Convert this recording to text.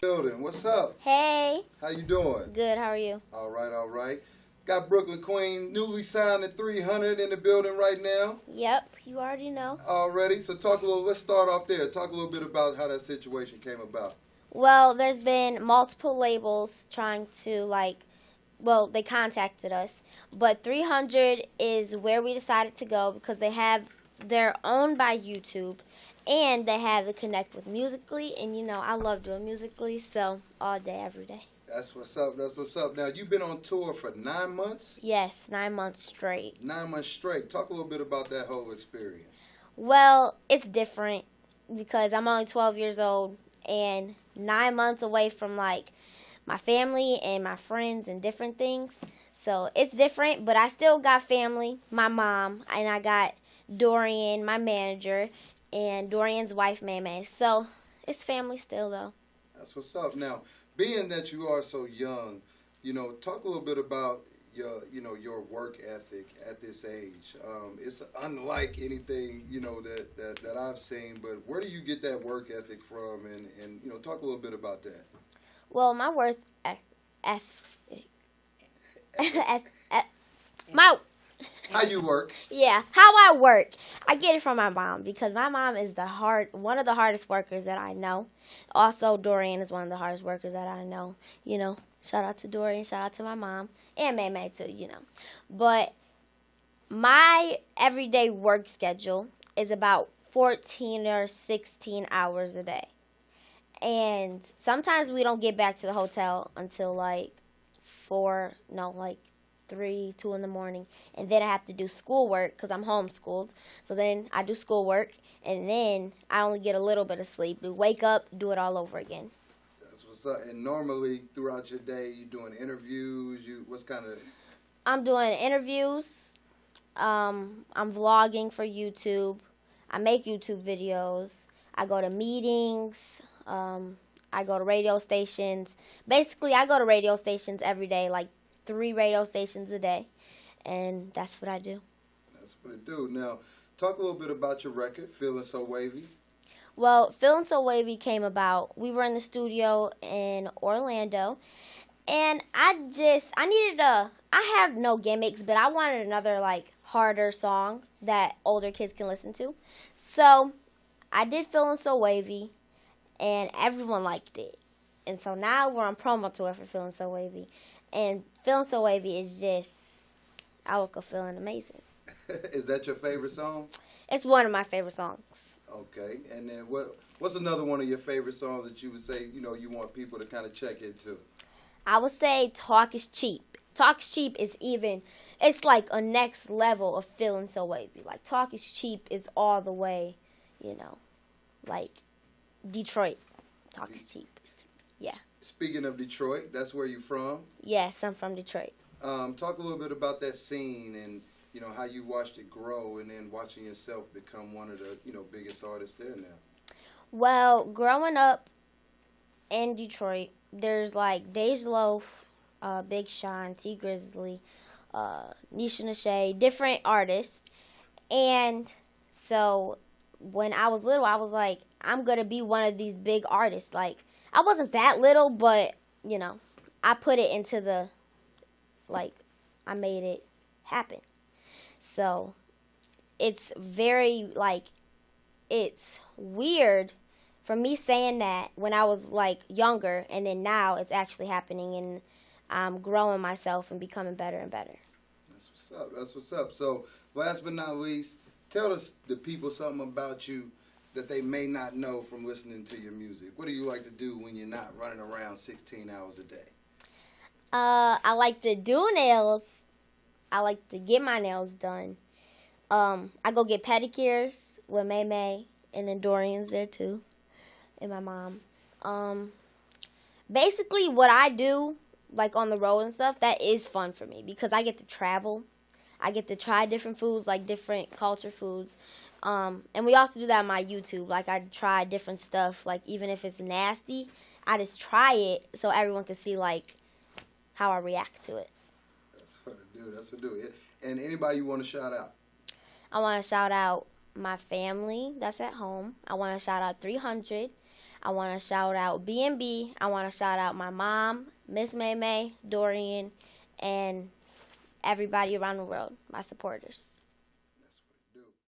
Building. What's up? Hey. How you doing? Good. How are you? All right, all right. Got Brooklyn Queen, newly signed at 300 in the building right now. Yep. You already know. Already. So let's start off there. Talk a little bit about how that situation came about. Well, there's been multiple labels trying to they contacted us, but 300 is where we decided to go because they're owned by YouTube, and they have the connect with Musically, and I love doing Musically, so all day, every day. That's what's up. That's what's up. Now, you've been on tour for 9 months? Yes, 9 months straight. 9 months straight. Talk a little bit about that whole experience. Well, it's different because I'm only 12 years old and 9 months away from my family and my friends and different things. So it's different, but I still got family, my mom, and I got Dorian, my manager, and Dorian's wife, Mame. So it's family still, though. That's what's up. Now, being that you are so young, talk a little bit about your work ethic at this age. It's unlike anything, that I've seen, but where do you get that work ethic from? And talk a little bit about that. Well, my work ethic. How you work? Yeah, how I work. I get it from my mom because my mom is one of the hardest workers that I know. Also, Dorian is one of the hardest workers that I know. Shout out to Dorian, shout out to my mom, and May too, But my everyday work schedule is about 14 or 16 hours a day. And sometimes we don't get back to the hotel until 3, 2 in the morning. And then I have to do schoolwork because I'm homeschooled. So then I do schoolwork, and then I only get a little bit of sleep. We wake up, do it all over again. That's what's up. And normally throughout your day, you doing interviews? What's kind of? I'm doing interviews. I'm vlogging for YouTube. I make YouTube videos. I go to meetings. I go to radio stations. Basically, I go to radio stations every day, 3 radio stations a day, and that's what I do. That's what I do. Now, talk a little bit about your record, Feeling So Wavy. Well, Feeling So Wavy came about. We were in the studio in Orlando, and I have no gimmicks, but I wanted another, harder song that older kids can listen to. So I did Feeling So Wavy, and everyone liked it. And so now we're on promo tour for Feeling So Wavy. And Feeling So Wavy is just, I woke up feeling amazing. Is that your favorite song? It's one of my favorite songs. Okay. And then what's another one of your favorite songs that you would say, you want people to kind of check into? I would say Talk Is Cheap. Talk Is Cheap is it's like a next level of Feeling So Wavy. Talk Is Cheap is all the way, Detroit. Talk Is Cheap. Yeah. Speaking of Detroit, that's where you're from? Yes, I'm from Detroit. Talk a little bit about that scene and, how you watched it grow and then watching yourself become one of the, biggest artists there now. Well, growing up in Detroit, there's Dej Loaf, Big Sean, T Grizzly, Nisha Nashay, different artists. And so when I was little, I was like, I'm going to be one of these big artists. I wasn't that little, but, I put it into I made it happen. So it's very, it's weird for me saying that when I was, younger, and then now it's actually happening, and I'm growing myself and becoming better and better. That's what's up. That's what's up. So, last but not least, tell the people something about you that they may not know from listening to your music. What do you like to do when you're not running around 16 hours a day? I like to do nails. I like to get my nails done. I go get pedicures with May, and then Dorian's there too, and my mom. Basically, what I do, on the road and stuff, that is fun for me because I get to travel. I get to try different foods, different culture foods. And we also do that on my YouTube. I try different stuff, even if it's nasty, I just try it so everyone can see, how I react to it. That's what I do. That's what I do. And anybody you want to shout out? I want to shout out my family that's at home. I want to shout out 300. I want to shout out B&B. I want to shout out my mom, Miss May, Dorian, and everybody around the world, my supporters.